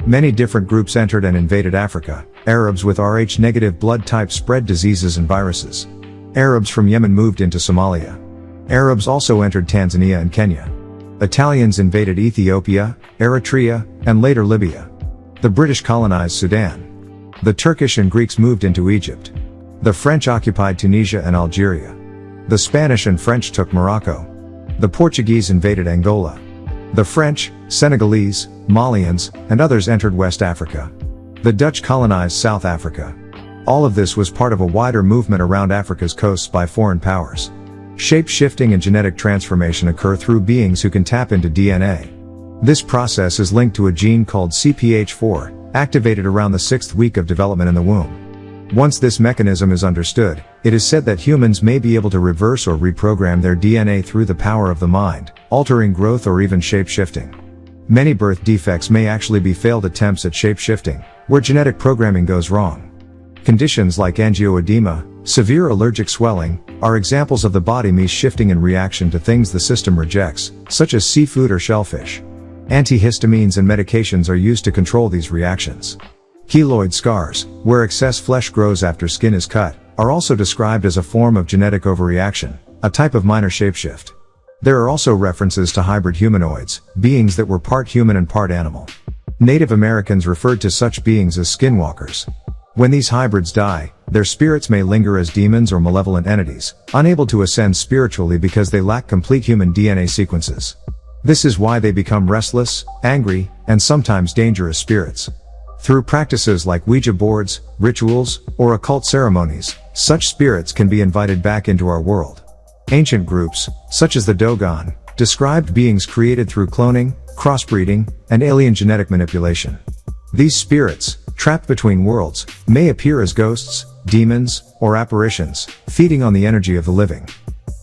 Many different groups entered and invaded Africa. Arabs with Rh-negative blood type spread diseases and viruses. Arabs from Yemen moved into Somalia. Arabs also entered Tanzania and Kenya. Italians invaded Ethiopia, Eritrea, and later Libya. The British colonized Sudan. The Turkish and Greeks moved into Egypt. The French occupied Tunisia and Algeria. The Spanish and French took Morocco. The Portuguese invaded Angola. The French, Senegalese, Malians, and others entered West Africa. The Dutch colonized South Africa. All of this was part of a wider movement around Africa's coasts by foreign powers. Shape-shifting and genetic transformation occur through beings who can tap into DNA. This process is linked to a gene called CPH4, activated around the 6th week of development in the womb. Once this mechanism is understood, it is said that humans may be able to reverse or reprogram their DNA through the power of the mind, altering growth or even shape-shifting. Many birth defects may actually be failed attempts at shape-shifting, where genetic programming goes wrong. Conditions like angioedema, severe allergic swelling, are examples of the body mis-shifting in reaction to things the system rejects, such as seafood or shellfish. Antihistamines and medications are used to control these reactions. Keloid scars, where excess flesh grows after skin is cut, are also described as a form of genetic overreaction, a type of minor shapeshift. There are also references to hybrid humanoids, beings that were part human and part animal. Native Americans referred to such beings as skinwalkers. When these hybrids die, their spirits may linger as demons or malevolent entities, unable to ascend spiritually because they lack complete human DNA sequences. This is why they become restless, angry, and sometimes dangerous spirits. Through practices like Ouija boards, rituals, or occult ceremonies, such spirits can be invited back into our world. Ancient groups, such as the Dogon, described beings created through cloning, crossbreeding, and alien genetic manipulation. These spirits, trapped between worlds, may appear as ghosts, demons, or apparitions, feeding on the energy of the living.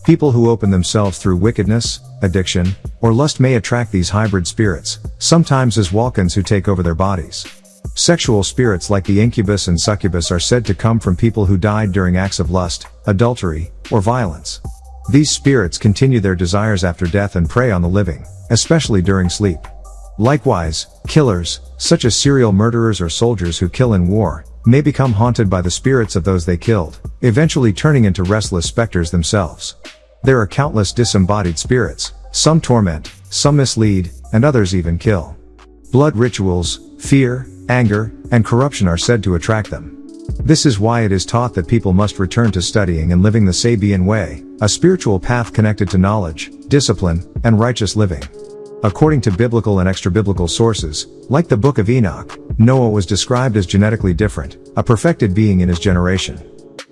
People who open themselves through wickedness, addiction, or lust may attract these hybrid spirits, sometimes as Walkins who take over their bodies. Sexual spirits like the incubus and succubus are said to come from people who died during acts of lust, adultery, or violence. These spirits continue their desires after death and prey on the living, especially during sleep. Likewise, killers, such as serial murderers or soldiers who kill in war, may become haunted by the spirits of those they killed, eventually turning into restless specters themselves. There are countless disembodied spirits, some torment, some mislead, and others even kill. Blood rituals, fear, anger, and corruption are said to attract them. This is why it is taught that people must return to studying and living the Sabian way, a spiritual path connected to knowledge, discipline, and righteous living. According to biblical and extra-biblical sources, like the Book of Enoch, Noah was described as genetically different, a perfected being in his generation.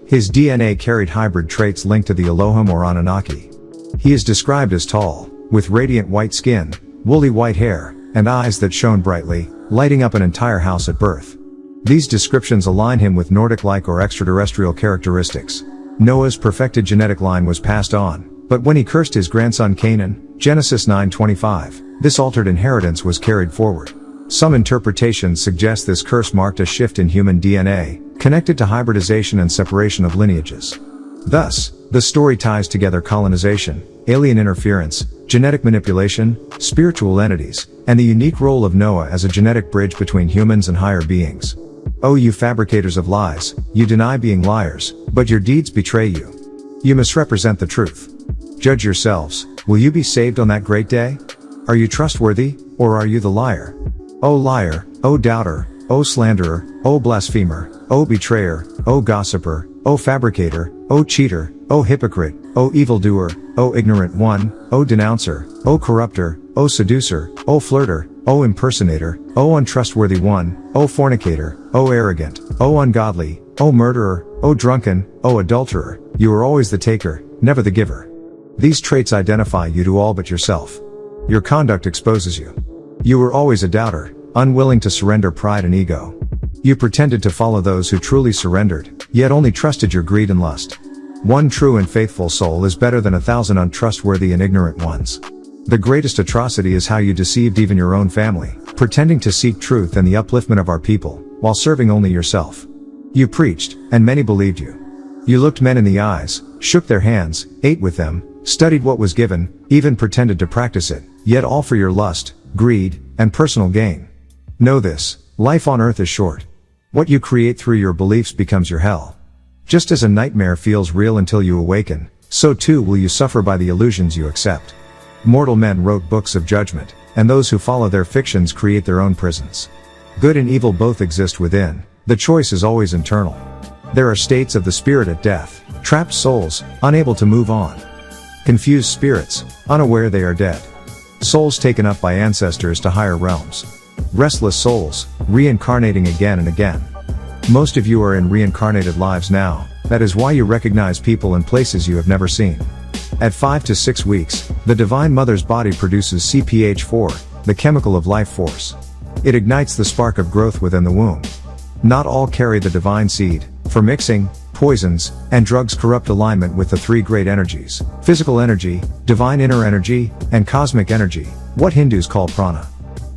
His DNA carried hybrid traits linked to the Elohim or Anunnaki. He is described as tall, with radiant white skin, woolly white hair, and eyes that shone brightly, lighting up an entire house at birth. These descriptions align him with Nordic-like or extraterrestrial characteristics. Noah's perfected genetic line was passed on, but when he cursed his grandson Canaan, Genesis 9:25, this altered inheritance was carried forward. Some interpretations suggest this curse marked a shift in human DNA, connected to hybridization and separation of lineages. Thus, the story ties together colonization, alien interference, genetic manipulation, spiritual entities, and the unique role of Noah as a genetic bridge between humans and higher beings. O you fabricators of lies, you deny being liars, but your deeds betray you. You misrepresent the truth. Judge yourselves, will you be saved on that great day? Are you trustworthy, or are you the liar? O liar, O doubter, O slanderer, O blasphemer, O betrayer, O gossiper, O fabricator, O cheater, O hypocrite, O evildoer, O ignorant one, O denouncer, O corrupter, O seducer, O flirter, O impersonator, O untrustworthy one, O fornicator, O arrogant, O ungodly, O murderer, O drunken, O adulterer, you are always the taker, never the giver. These traits identify you to all but yourself. Your conduct exposes you. You were always a doubter, unwilling to surrender pride and ego. You pretended to follow those who truly surrendered, yet only trusted your greed and lust. One true and faithful soul is better than 1,000 untrustworthy and ignorant ones. The greatest atrocity is how you deceived even your own family, pretending to seek truth and the upliftment of our people, while serving only yourself. You preached, and many believed you. You looked men in the eyes, shook their hands, ate with them, studied what was given, even pretended to practice it, yet all for your lust, greed, and personal gain. Know this, Life on Earth is short. What you create through your beliefs becomes your hell. Just as a nightmare feels real until you awaken, so too will you suffer by the illusions you accept. Mortal men wrote books of judgment, and those who follow their fictions create their own prisons. Good and evil both exist within. The choice is always internal. There are states of the spirit at death, trapped souls, unable to move on. Confused spirits, unaware they are dead. Souls taken up by ancestors to higher realms. Restless souls, reincarnating again and again. Most of you are in reincarnated lives now, that is why you recognize people and places you have never seen. At 5 to 6 weeks, the Divine Mother's body produces CPH4, the chemical of life force. It ignites the spark of growth within the womb. Not all carry the divine seed, for mixing, poisons, and drugs corrupt alignment with the three great energies: physical energy, divine inner energy, and cosmic energy, what Hindus call prana.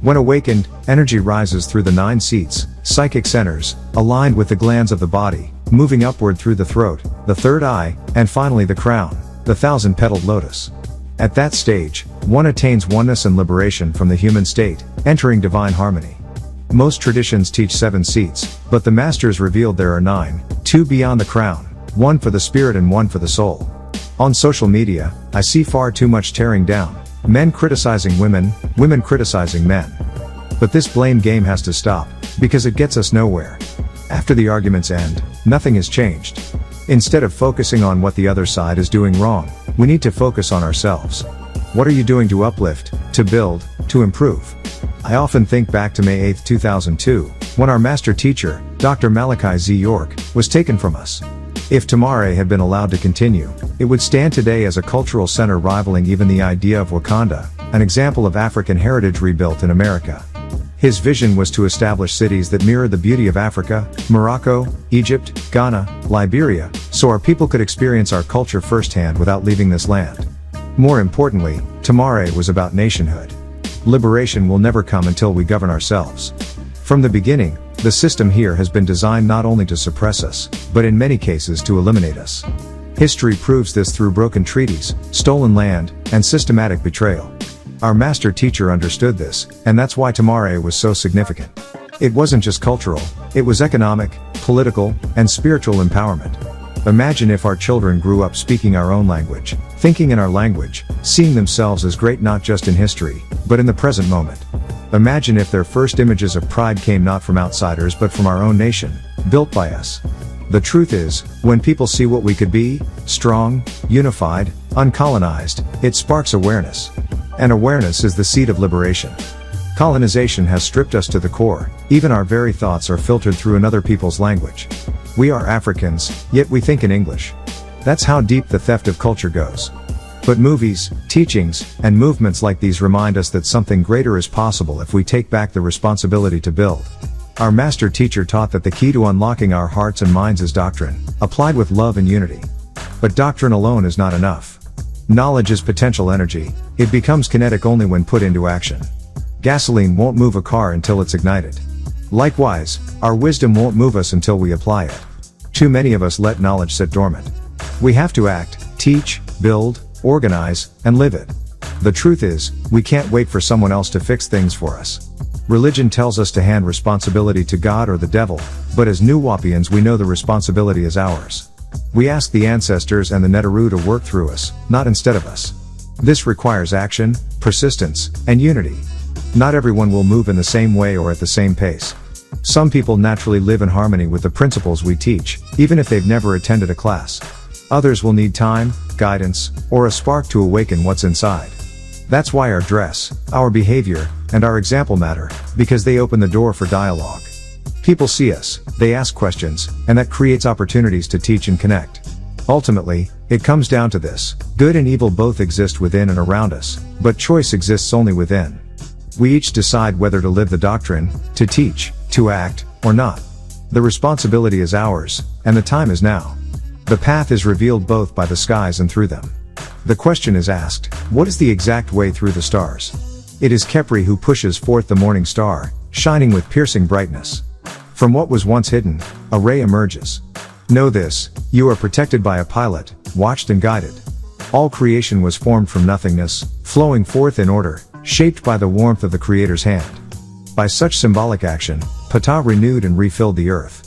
When awakened, energy rises through the 9 seats, psychic centers, aligned with the glands of the body, moving upward through the throat, the third eye, and finally the crown, the 1,000-petaled lotus. At that stage, one attains oneness and liberation from the human state, entering divine harmony. Most traditions teach 7 seats, but the masters revealed there are 9, 2 beyond the crown, 1 for the spirit and 1 for the soul. On social media, I see far too much tearing down. Men criticizing women, women criticizing men. But this blame game has to stop, because it gets us nowhere. After the arguments end, nothing has changed. Instead of focusing on what the other side is doing wrong, we need to focus on ourselves. What are you doing to uplift, to build, to improve? I often think back to May 8, 2002, when our master teacher, Dr. Malachi Z. York, was taken from us. If Tamare had been allowed to continue, it would stand today as a cultural center rivaling even the idea of Wakanda, an example of African heritage rebuilt in America. His vision was to establish cities that mirror the beauty of Africa, Morocco, Egypt, Ghana, Liberia, so our people could experience our culture firsthand without leaving this land. More importantly, Tamare was about nationhood. Liberation will never come until we govern ourselves. From the beginning, the system here has been designed not only to suppress us, but in many cases to eliminate us. History proves this through broken treaties, stolen land, and systematic betrayal. Our master teacher understood this, and that's why Tamare was so significant. It wasn't just cultural, it was economic, political, and spiritual empowerment. Imagine if our children grew up speaking our own language, thinking in our language, seeing themselves as great not just in history, but in the present moment. Imagine if their first images of pride came not from outsiders but from our own nation, built by us. The truth is, when people see what we could be, strong, unified, uncolonized, it sparks awareness. And awareness is the seed of liberation. Colonization has stripped us to the core, even our very thoughts are filtered through another people's language. We are Africans, yet we think in English. That's how deep the theft of culture goes. But movies, teachings, and movements like these remind us that something greater is possible if we take back the responsibility to build. Our master teacher taught that the key to unlocking our hearts and minds is doctrine, applied with love and unity. But doctrine alone is not enough. Knowledge is potential energy, it becomes kinetic only when put into action. Gasoline won't move a car until it's ignited. Likewise, our wisdom won't move us until we apply it. Too many of us let knowledge sit dormant. We have to act, teach, build, organize, and live it. The truth is, we can't wait for someone else to fix things for us. Religion tells us to hand responsibility to God or the devil, but as NWPUians we know the responsibility is ours. We ask the ancestors and the Neteru to work through us, not instead of us. This requires action, persistence, and unity. Not everyone will move in the same way or at the same pace. Some people naturally live in harmony with the principles we teach, even if they've never attended a class. Others will need time, guidance, or a spark to awaken what's inside. That's why our dress, our behavior, and our example matter, because they open the door for dialogue. People see us, they ask questions, and that creates opportunities to teach and connect. Ultimately, it comes down to this: good and evil both exist within and around us, but choice exists only within. We each decide whether to live the doctrine, to teach, to act, or not. The responsibility is ours, and the time is now. The path is revealed both by the skies and through them. The question is asked, what is the exact way through the stars? It is Khepri who pushes forth the morning star, shining with piercing brightness. From what was once hidden, a ray emerges. Know this, you are protected by a pilot, watched and guided. All creation was formed from nothingness, flowing forth in order, shaped by the warmth of the Creator's hand. By such symbolic action, Ptah renewed and refilled the earth.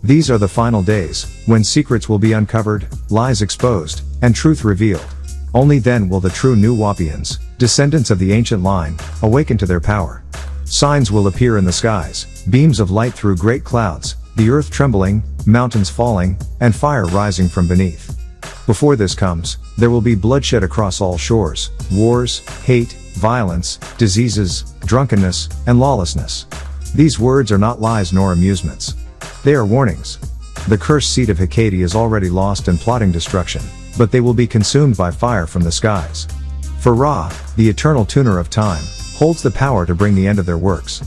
These are the final days, when secrets will be uncovered, lies exposed, and truth revealed. Only then will the true NWPUians, descendants of the ancient line, awaken to their power. Signs will appear in the skies, beams of light through great clouds, the earth trembling, mountains falling, and fire rising from beneath. Before this comes, there will be bloodshed across all shores, wars, hate, violence, diseases, drunkenness, and lawlessness. These words are not lies nor amusements. They are warnings. The cursed seed of Hecate is already lost and plotting destruction, but they will be consumed by fire from the skies. For Ra, the eternal tuner of time, holds the power to bring the end of their works.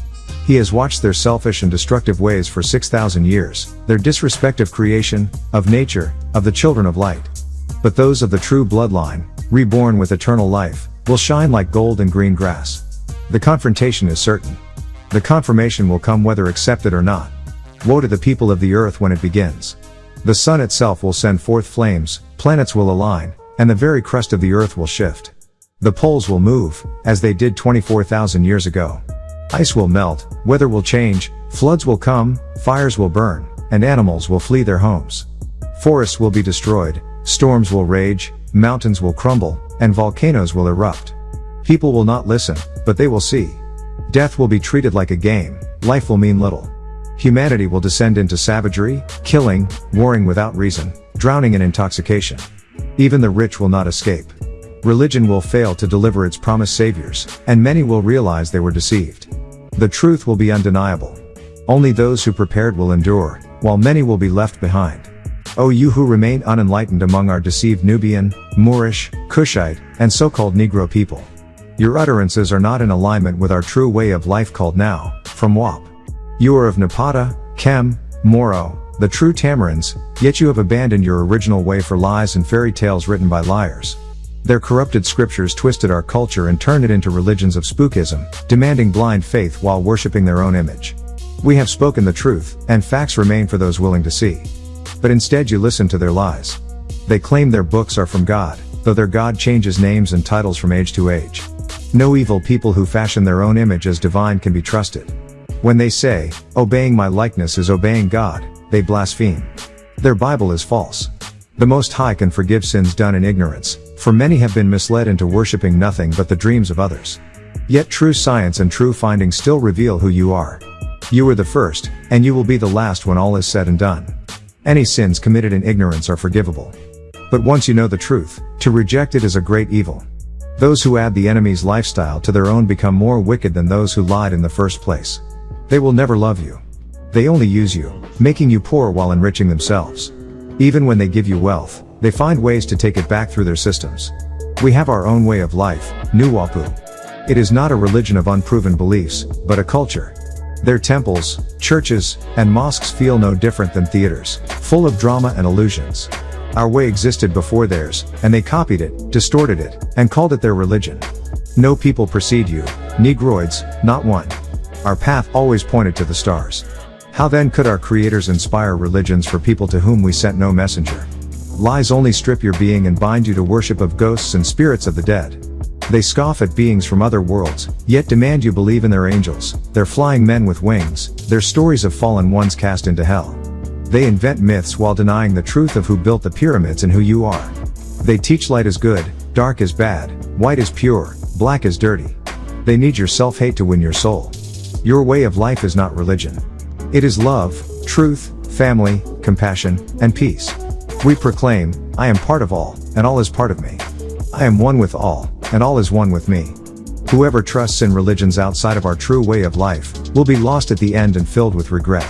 He has watched their selfish and destructive ways for 6,000 years, their disrespect of creation, of nature, of the children of light. But those of the true bloodline, reborn with eternal life, will shine like gold and green grass. The confrontation is certain. The confirmation will come whether accepted or not. Woe to the people of the earth when it begins. The sun itself will send forth flames, planets will align, and the very crust of the earth will shift. The poles will move, as they did 24,000 years ago. Ice will melt, weather will change, floods will come, fires will burn, and animals will flee their homes. Forests will be destroyed, storms will rage, mountains will crumble, and volcanoes will erupt. People will not listen, but they will see. Death will be treated like a game, life will mean little. Humanity will descend into savagery, killing, warring without reason, drowning in intoxication. Even the rich will not escape. Religion will fail to deliver its promised saviors, and many will realize they were deceived. The truth will be undeniable. Only those who prepared will endure, while many will be left behind. O you who remain unenlightened among our deceived Nubian, Moorish, Kushite, and so-called Negro people. Your utterances are not in alignment with our true way of life called now, from WAP. You are of Napata, Kem, Moro, the true Tamarins, yet you have abandoned your original way for lies and fairy tales written by liars. Their corrupted scriptures twisted our culture and turned it into religions of spookism, demanding blind faith while worshipping their own image. We have spoken the truth, and facts remain for those willing to see. But instead you listen to their lies. They claim their books are from God, though their God changes names and titles from age to age. No evil people who fashion their own image as divine can be trusted. When they say, obeying my likeness is obeying God, they blaspheme. Their Bible is false. The Most High can forgive sins done in ignorance, for many have been misled into worshipping nothing but the dreams of others. Yet true science and true findings still reveal who you are. You were the first, and you will be the last when all is said and done. Any sins committed in ignorance are forgivable. But once you know the truth, to reject it is a great evil. Those who add the enemy's lifestyle to their own become more wicked than those who lied in the first place. They will never love you. They only use you, making you poor while enriching themselves. Even when they give you wealth, they find ways to take it back through their systems. We have our own way of life, NWPU. It is not a religion of unproven beliefs, but a culture. Their temples, churches, and mosques feel no different than theaters, full of drama and illusions. Our way existed before theirs, and they copied it, distorted it, and called it their religion. No people precede you, Negroids, not one. Our path always pointed to the stars. How then could our creators inspire religions for people to whom we sent no messenger? Lies only strip your being and bind you to worship of ghosts and spirits of the dead. They scoff at beings from other worlds, yet demand you believe in their angels, their flying men with wings, their stories of fallen ones cast into hell. They invent myths while denying the truth of who built the pyramids and who you are. They teach light is good, dark is bad, white is pure, black is dirty. They need your self-hate to win your soul. Your way of life is not religion. It is love, truth, family, compassion, and peace. We proclaim, I am part of all, and all is part of me. I am one with all, and all is one with me. Whoever trusts in religions outside of our true way of life, will be lost at the end and filled with regret.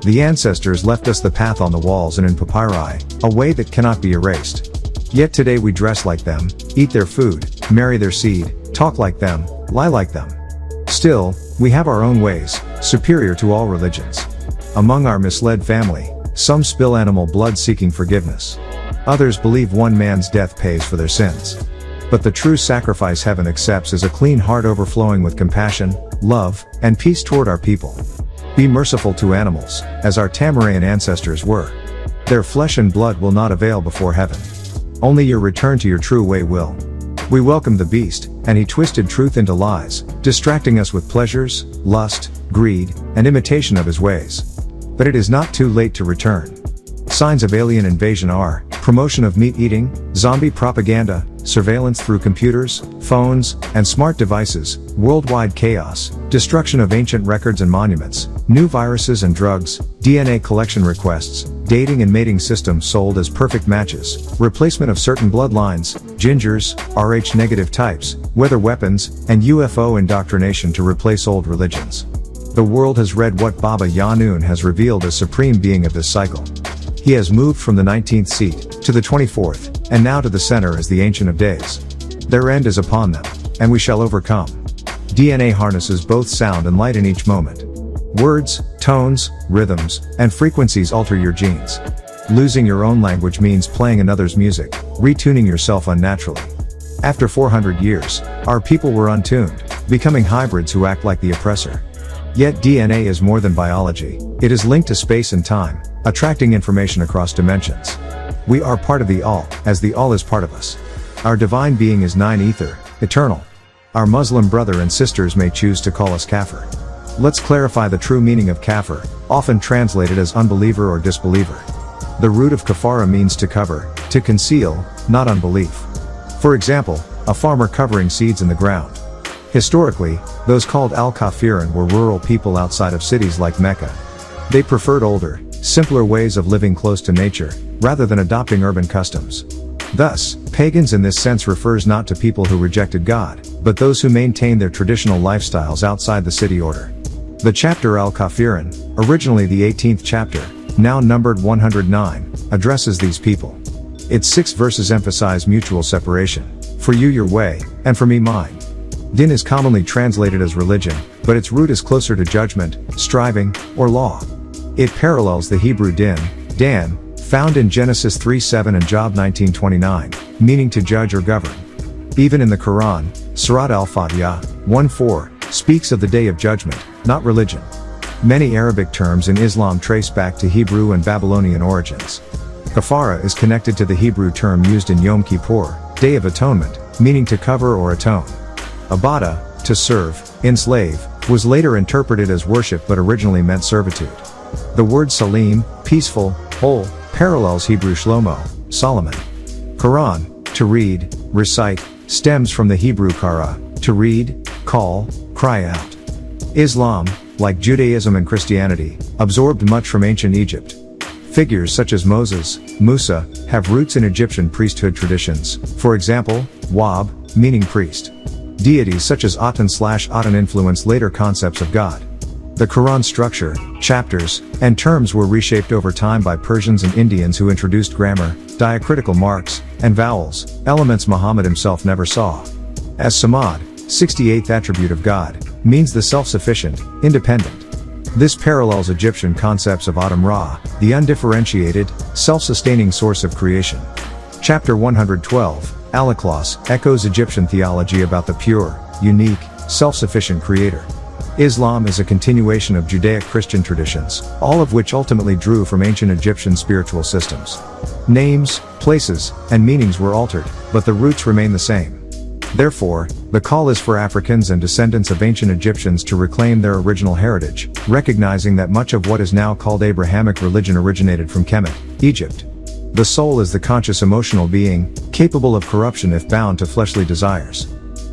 The ancestors left us the path on the walls and in papyri, a way that cannot be erased. Yet today we dress like them, eat their food, marry their seed, talk like them, lie like them. Still, we have our own ways, superior to all religions. Among our misled family, some spill animal blood seeking forgiveness. Others believe one man's death pays for their sins. But the true sacrifice heaven accepts is a clean heart overflowing with compassion, love, and peace toward our people. Be merciful to animals, as our Tamaraean ancestors were. Their flesh and blood will not avail before heaven. Only your return to your true way will. We welcomed the beast, and he twisted truth into lies, distracting us with pleasures, lust, greed, and imitation of his ways. But it is not too late to return. Signs of alien invasion are promotion of meat eating, zombie propaganda, surveillance through computers, phones, and smart devices, worldwide chaos, destruction of ancient records and monuments, new viruses and drugs, DNA collection requests, dating and mating systems sold as perfect matches, replacement of certain bloodlines, gingers, Rh-negative types, weather weapons, and UFO indoctrination to replace old religions. The world has read what Baba Yanun has revealed as supreme being of this cycle. He has moved from the 19th seat to the 24th, and now to the center as the Ancient of Days. Their end is upon them, and we shall overcome. DNA harnesses both sound and light in each moment. Words, tones, rhythms, and frequencies alter your genes. Losing your own language means playing another's music, retuning yourself unnaturally. After 400 years, our people were untuned, becoming hybrids who act like the oppressor. Yet DNA is more than biology, it is linked to space and time, attracting information across dimensions. We are part of the All, as the All is part of us. Our divine being is nine ether, eternal. Our Muslim brother and sisters may choose to call us kafir. Let's clarify the true meaning of kafir, often translated as unbeliever or disbeliever. The root of kafara means to cover, to conceal, not unbelief. For example, a farmer covering seeds in the ground. Historically, those called al-Kafirin were rural people outside of cities like Mecca. They preferred older, simpler ways of living close to nature, rather than adopting urban customs. Thus, pagans in this sense refers not to people who rejected God, but those who maintained their traditional lifestyles outside the city order. The chapter Al-Kafirin, originally the 18th chapter, now numbered 109, addresses these people. Its 6 verses emphasize mutual separation. For you your way, and for me mine. Din is commonly translated as religion, but its root is closer to judgment, striving, or law. It parallels the Hebrew din, dan, found in Genesis 3:7 and Job 19:29, meaning to judge or govern. Even in the Quran, Surat Al-Fatiha 1:4, speaks of the day of judgment, not religion. Many Arabic terms in Islam trace back to Hebrew and Babylonian origins. Kafara is connected to the Hebrew term used in Yom Kippur, Day of Atonement, meaning to cover or atone. Abada, to serve, enslave, was later interpreted as worship but originally meant servitude. The word salim, peaceful, whole, parallels Hebrew shlomo, Solomon. Quran, to read, recite, stems from the Hebrew kara, to read, call, cry out. Islam, like Judaism and Christianity, absorbed much from ancient Egypt. Figures such as Moses, Musa, have roots in Egyptian priesthood traditions, for example, Wab, meaning priest. Deities such as Aten/Aten influenced later concepts of God. The Quran structure, chapters, and terms were reshaped over time by Persians and Indians who introduced grammar, diacritical marks, and vowels, elements Muhammad himself never saw. As Samad, 68th attribute of God, means the self-sufficient, independent. This parallels Egyptian concepts of Atum Ra, the undifferentiated, self-sustaining source of creation. Chapter 112, Al-Ikhlas, echoes Egyptian theology about the pure, unique, self-sufficient creator. Islam is a continuation of Judaic-Christian traditions, all of which ultimately drew from ancient Egyptian spiritual systems. Names, places, and meanings were altered, but the roots remain the same. Therefore, the call is for Africans and descendants of ancient Egyptians to reclaim their original heritage, recognizing that much of what is now called Abrahamic religion originated from Kemet, Egypt. The soul is the conscious emotional being, capable of corruption if bound to fleshly desires.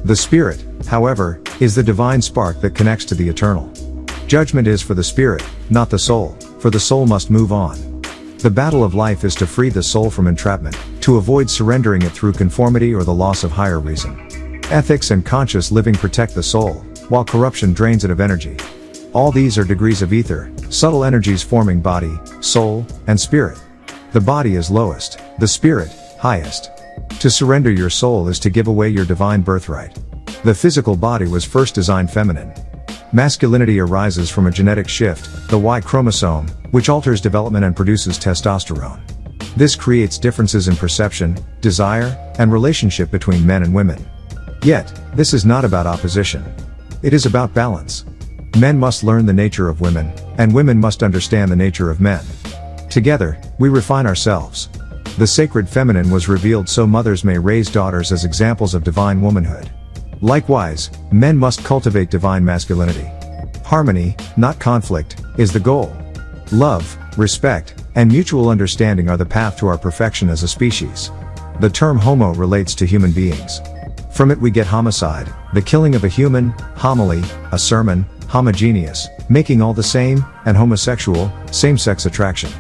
The spirit, however, is the divine spark that connects to the eternal. Judgment is for the spirit, not the soul, for the soul must move on. The battle of life is to free the soul from entrapment, to avoid surrendering it through conformity or the loss of higher reason. Ethics and conscious living protect the soul, while corruption drains it of energy. All these are degrees of ether, subtle energies forming body, soul, and spirit. The body is lowest, the spirit, highest. To surrender your soul is to give away your divine birthright. The physical body was first designed feminine. Masculinity arises from a genetic shift, the Y chromosome, which alters development and produces testosterone. This creates differences in perception, desire, and relationship between men and women. Yet, this is not about opposition. It is about balance. Men must learn the nature of women, and women must understand the nature of men. Together, we refine ourselves. The sacred feminine was revealed so mothers may raise daughters as examples of divine womanhood. Likewise, men must cultivate divine masculinity. Harmony, not conflict, is the goal. Love, respect, and mutual understanding are the path to our perfection as a species. The term homo relates to human beings. From it we get homicide, the killing of a human, homily, a sermon, homogeneous, making all the same, and homosexual, same-sex attraction.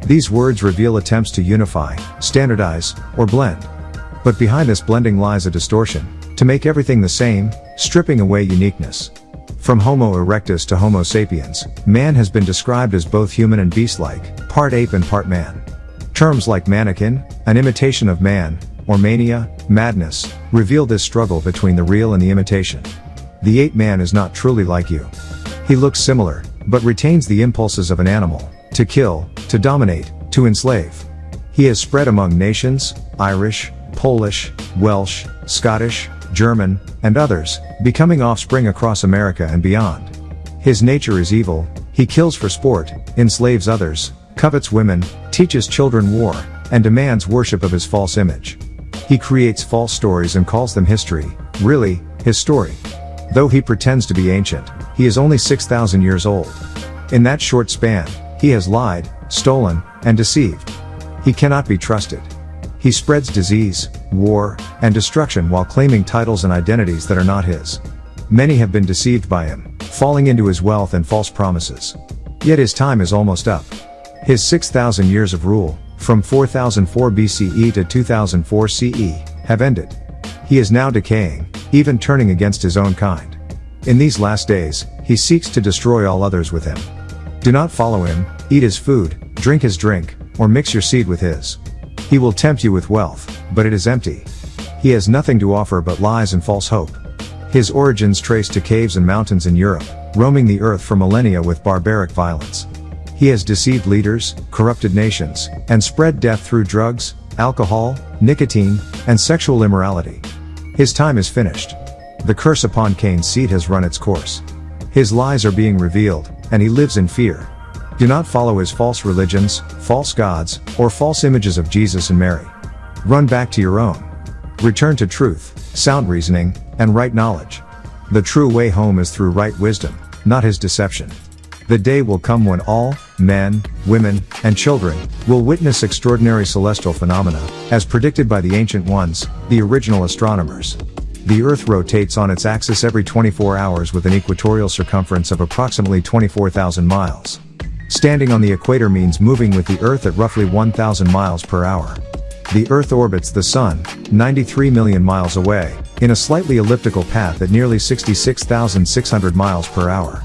These words reveal attempts to unify, standardize, or blend. But behind this blending lies a distortion, to make everything the same, stripping away uniqueness. From Homo erectus to Homo sapiens, man has been described as both human and beast-like, part ape and part man. Terms like mannequin, an imitation of man, or mania, madness, reveal this struggle between the real and the imitation. The ape-man is not truly like you. He looks similar, but retains the impulses of an animal, to kill, to dominate, to enslave. He has spread among nations, Irish, Polish, Welsh, Scottish, German, and others, becoming offspring across America and beyond. His nature is evil, he kills for sport, enslaves others, covets women, teaches children war, and demands worship of his false image. He creates false stories and calls them history, really, his story. Though he pretends to be ancient, he is only 6,000 years old. In that short span, he has lied, stolen, and deceived. He cannot be trusted. He spreads disease, war, and destruction while claiming titles and identities that are not his. Many have been deceived by him, falling into his wealth and false promises. Yet his time is almost up. His 6,000 years of rule, from 4004 BCE to 2004 CE, have ended. He is now decaying, even turning against his own kind. In these last days, he seeks to destroy all others with him. Do not follow him, eat his food, drink his drink, or mix your seed with his. He will tempt you with wealth, but it is empty. He has nothing to offer but lies and false hope. His origins trace to caves and mountains in Europe, roaming the earth for millennia with barbaric violence. He has deceived leaders, corrupted nations, and spread death through drugs, alcohol, nicotine, and sexual immorality. His time is finished. The curse upon Cain's seed has run its course. His lies are being revealed, and he lives in fear. Do not follow his false religions, false gods, or false images of Jesus and Mary. Run back to your own. Return to truth, sound reasoning, and right knowledge. The true way home is through right wisdom, not his deception. The day will come when all, men, women, and children, will witness extraordinary celestial phenomena, as predicted by the ancient ones, the original astronomers. The Earth rotates on its axis every 24 hours with an equatorial circumference of approximately 24,000 miles. Standing on the equator means moving with the Earth at roughly 1,000 miles per hour. The Earth orbits the Sun, 93 million miles away, in a slightly elliptical path at nearly 66,600 miles per hour.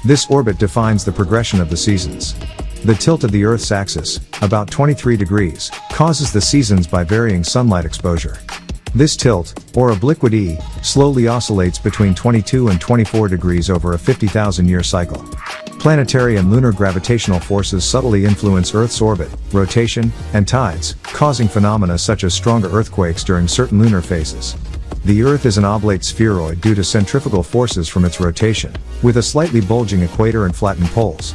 This orbit defines the progression of the seasons. The tilt of the Earth's axis, about 23 degrees, causes the seasons by varying sunlight exposure. This tilt, or obliquity, slowly oscillates between 22 and 24 degrees over a 50,000-year cycle. Planetary and lunar gravitational forces subtly influence Earth's orbit, rotation, and tides, causing phenomena such as stronger earthquakes during certain lunar phases. The Earth is an oblate spheroid due to centrifugal forces from its rotation, with a slightly bulging equator and flattened poles.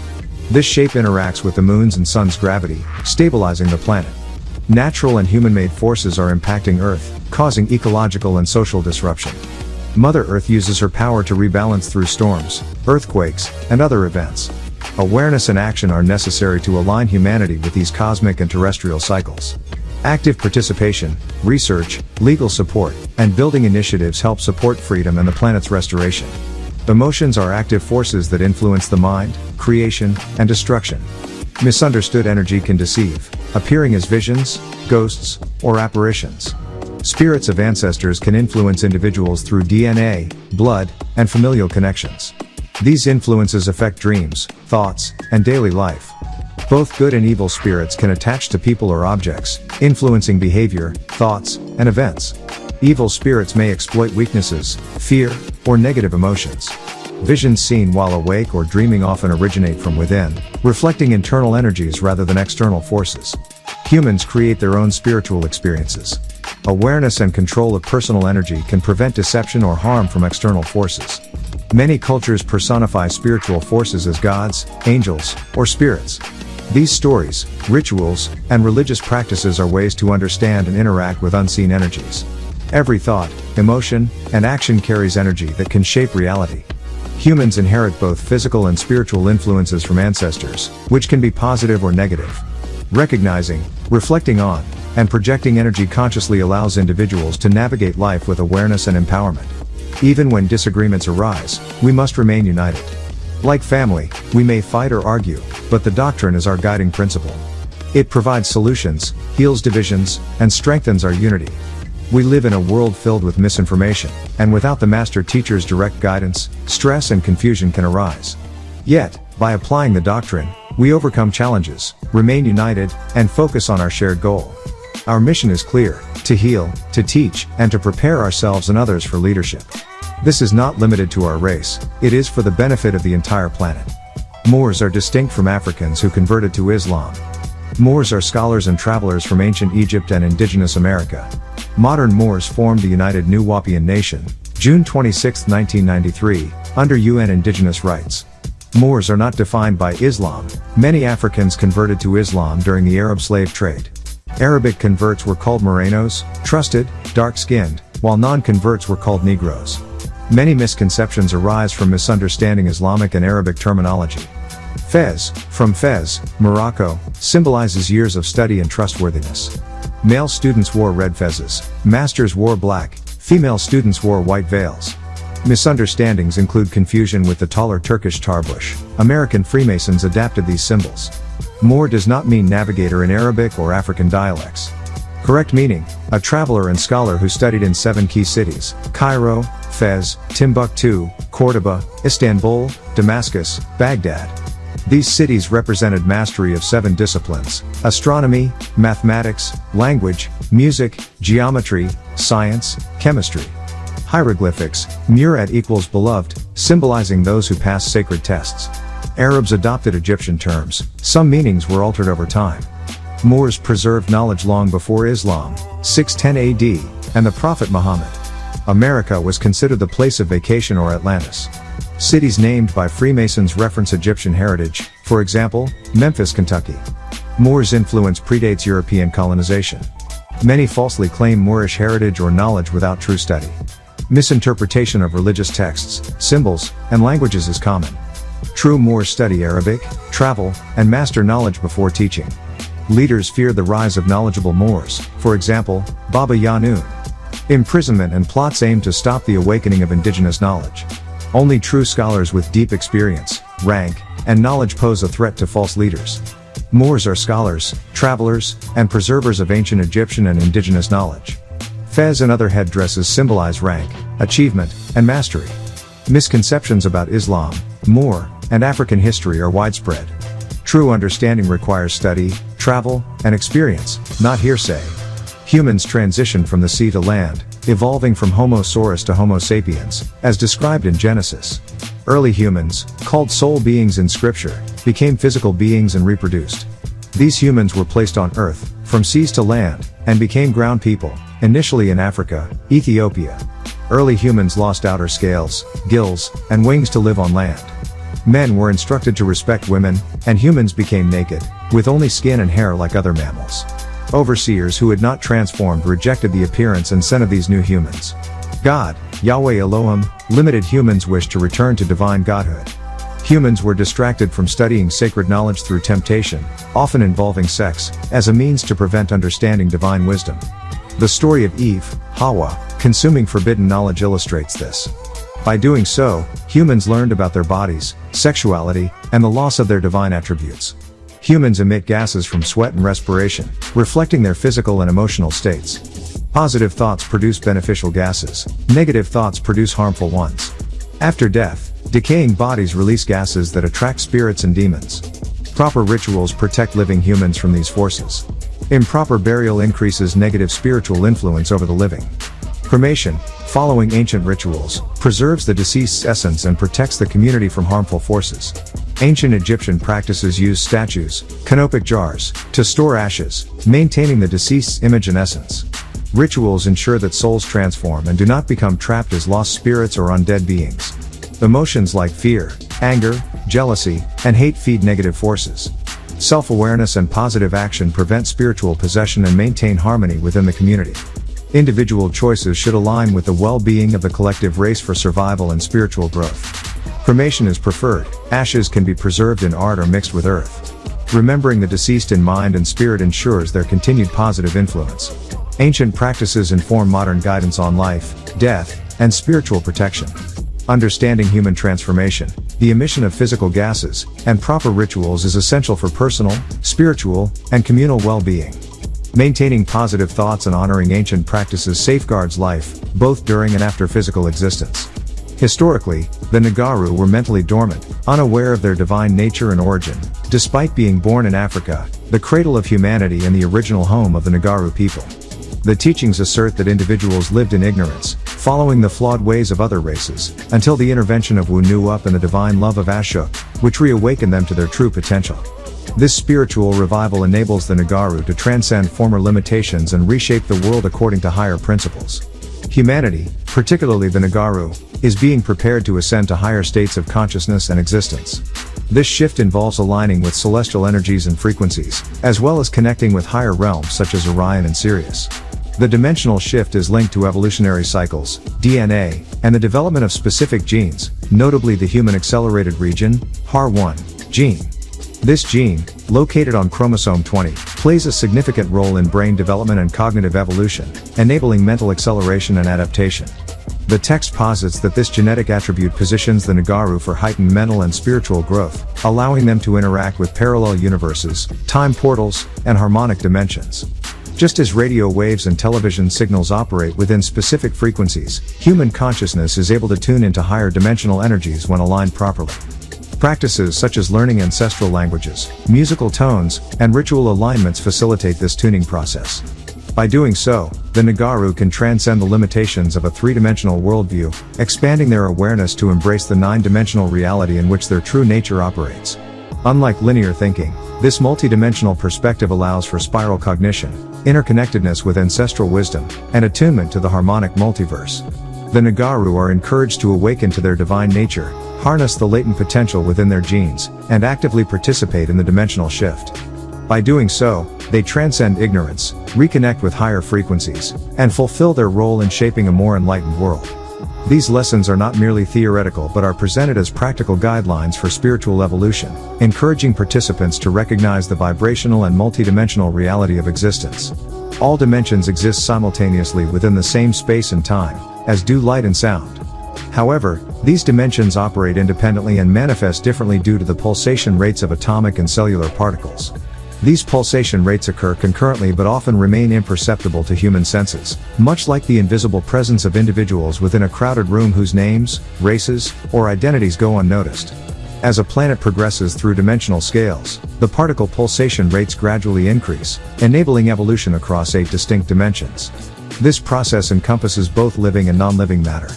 This shape interacts with the Moon's and Sun's gravity, stabilizing the planet. Natural and human-made forces are impacting Earth, causing ecological and social disruption. Mother Earth uses her power to rebalance through storms, earthquakes, and other events. Awareness and action are necessary to align humanity with these cosmic and terrestrial cycles. Active participation, research, legal support, and building initiatives help support freedom and the planet's restoration. Emotions are active forces that influence the mind, creation, and destruction. Misunderstood energy can deceive, appearing as visions, ghosts, or apparitions. Spirits of ancestors can influence individuals through DNA, blood, and familial connections. These influences affect dreams, thoughts, and daily life. Both good and evil spirits can attach to people or objects, influencing behavior, thoughts, and events. Evil spirits may exploit weaknesses, fear, or negative emotions. Visions seen while awake or dreaming often originate from within, reflecting internal energies rather than external forces. Humans create their own spiritual experiences. Awareness and control of personal energy can prevent deception or harm from external forces. Many cultures personify spiritual forces as gods, angels, or spirits. These stories, rituals, and religious practices are ways to understand and interact with unseen energies. Every thought, emotion, and action carries energy that can shape reality. Humans inherit both physical and spiritual influences from ancestors, which can be positive or negative. Recognizing, reflecting on, and projecting energy consciously allows individuals to navigate life with awareness and empowerment. Even when disagreements arise, we must remain united. Like family, we may fight or argue, but the doctrine is our guiding principle. It provides solutions, heals divisions, and strengthens our unity. We live in a world filled with misinformation, and without the master teacher's direct guidance, stress and confusion can arise. Yet, by applying the doctrine, we overcome challenges, remain united, and focus on our shared goal. Our mission is clear: to heal, to teach, and to prepare ourselves and others for leadership. This is not limited to our race, it is for the benefit of the entire planet. Moors are distinct from Africans who converted to Islam. Moors are scholars and travelers from ancient Egypt and indigenous America. Modern Moors formed the United Nuwaubian Nation, June 26, 1993, under UN indigenous rights. Moors are not defined by Islam. Many Africans converted to Islam during the Arab slave trade. Arabic converts were called Morenos, trusted, dark-skinned, while non-converts were called Negroes. Many misconceptions arise from misunderstanding Islamic and Arabic terminology. Fez, from Fez, Morocco, symbolizes years of study and trustworthiness. Male students wore red fezzes, masters wore black, female students wore white veils. Misunderstandings include confusion with the taller Turkish tarbush. American Freemasons adapted these symbols. Moor does not mean navigator in Arabic or African dialects. Correct meaning: a traveler and scholar who studied in 7 key cities: Cairo, Fez, Timbuktu, Cordoba, Istanbul, Damascus, Baghdad. These cities represented mastery of 7 disciplines: astronomy, mathematics, language, music, geometry, science, chemistry. Hieroglyphics, Murat equals beloved, symbolizing those who pass sacred tests. Arabs adopted Egyptian terms. Some meanings were altered over time. Moors preserved knowledge long before Islam, 610 AD, and the Prophet Muhammad. America was considered the place of vacation or Atlantis. Cities named by Freemasons reference Egyptian heritage, for example, Memphis, Kentucky. Moors' influence predates European colonization. Many falsely claim Moorish heritage or knowledge without true study. Misinterpretation of religious texts, symbols, and languages is common. True Moors study Arabic, travel, and master knowledge before teaching. Leaders fear the rise of knowledgeable Moors, for example, Baba Yanun. Imprisonment and plots aim to stop the awakening of indigenous knowledge. Only true scholars with deep experience, rank, and knowledge pose a threat to false leaders. Moors are scholars, travelers, and preservers of ancient Egyptian and indigenous knowledge. Fez and other headdresses symbolize rank, achievement, and mastery. Misconceptions about Islam, Moor, and African history are widespread. True understanding requires study, travel, and experience, not hearsay. Humans transition from the sea to land, evolving from Homo saurus to Homo sapiens, as described in Genesis. Early humans, called soul beings in scripture, became physical beings and reproduced. These humans were placed on earth, from seas to land, and became ground people, initially in Africa, Ethiopia. Early humans lost outer scales, gills, and wings to live on land. Men were instructed to respect women, and humans became naked, with only skin and hair like other mammals. Overseers who had not transformed rejected the appearance and scent of these new humans. God, Yahweh Elohim, limited humans' wish to return to divine godhood. Humans were distracted from studying sacred knowledge through temptation, often involving sex, as a means to prevent understanding divine wisdom. The story of Eve, Hawa, consuming forbidden knowledge illustrates this. By doing so, humans learned about their bodies, sexuality, and the loss of their divine attributes. Humans emit gases from sweat and respiration, reflecting their physical and emotional states. Positive thoughts produce beneficial gases, negative thoughts produce harmful ones. After death, decaying bodies release gases that attract spirits and demons. Proper rituals protect living humans from these forces. Improper burial increases negative spiritual influence over the living. Cremation, following ancient rituals, preserves the deceased's essence and protects the community from harmful forces. Ancient Egyptian practices used statues, canopic jars, to store ashes, maintaining the deceased's image and essence. Rituals ensure that souls transform and do not become trapped as lost spirits or undead beings. Emotions like fear, anger, jealousy, and hate feed negative forces. self-awareness and positive action prevent spiritual possession and maintain harmony within the community. Individual choices should align with the well-being of the collective race for survival and spiritual growth. Cremation is preferred. Ashes can be preserved in art or mixed with earth. Remembering the deceased in mind and spirit ensures their continued positive influence. Ancient practices inform modern guidance on life, death, and spiritual protection. Understanding human transformation, the emission of physical gases, and proper rituals is essential for personal, spiritual, and communal well-being. Maintaining positive thoughts and honoring ancient practices safeguards life, both during and after physical existence. Historically, the Nagaru were mentally dormant, unaware of their divine nature and origin, despite being born in Africa, the cradle of humanity and the original home of the Nagaru people. The teachings assert that individuals lived in ignorance, following the flawed ways of other races, until the intervention of Wu-Nuup and the divine love of Ashuk, which reawakened them to their true potential. This spiritual revival enables the Nagaru to transcend former limitations and reshape the world according to higher principles. Humanity, particularly the Nagaru, is being prepared to ascend to higher states of consciousness and existence. This shift involves aligning with celestial energies and frequencies, as well as connecting with higher realms such as Orion and Sirius. The dimensional shift is linked to evolutionary cycles, DNA, and the development of specific genes, notably the human accelerated region, HAR1, gene. This gene, located on chromosome 20, plays a significant role in brain development and cognitive evolution, enabling mental acceleration and adaptation. The text posits that this genetic attribute positions the Nagaru for heightened mental and spiritual growth, allowing them to interact with parallel universes, time portals, and harmonic dimensions. Just as radio waves and television signals operate within specific frequencies, human consciousness is able to tune into higher dimensional energies when aligned properly. Practices such as learning ancestral languages, musical tones, and ritual alignments facilitate this tuning process. By doing so, the Nagaru can transcend the limitations of a three-dimensional worldview, expanding their awareness to embrace the nine-dimensional reality in which their true nature operates. Unlike linear thinking, this multi-dimensional perspective allows for spiral cognition, interconnectedness with ancestral wisdom, and attunement to the harmonic multiverse. The Nagaru are encouraged to awaken to their divine nature, harness the latent potential within their genes, and actively participate in the dimensional shift. By doing so, they transcend ignorance, reconnect with higher frequencies, and fulfill their role in shaping a more enlightened world. These lessons are not merely theoretical but are presented as practical guidelines for spiritual evolution, encouraging participants to recognize the vibrational and multidimensional reality of existence. All dimensions exist simultaneously within the same space and time, as do light and sound. However, these dimensions operate independently and manifest differently due to the pulsation rates of atomic and cellular particles. These pulsation rates occur concurrently but often remain imperceptible to human senses, much like the invisible presence of individuals within a crowded room whose names, races, or identities go unnoticed. As a planet progresses through dimensional scales, the particle pulsation rates gradually increase, enabling evolution across 8 distinct dimensions. This process encompasses both living and non-living matter.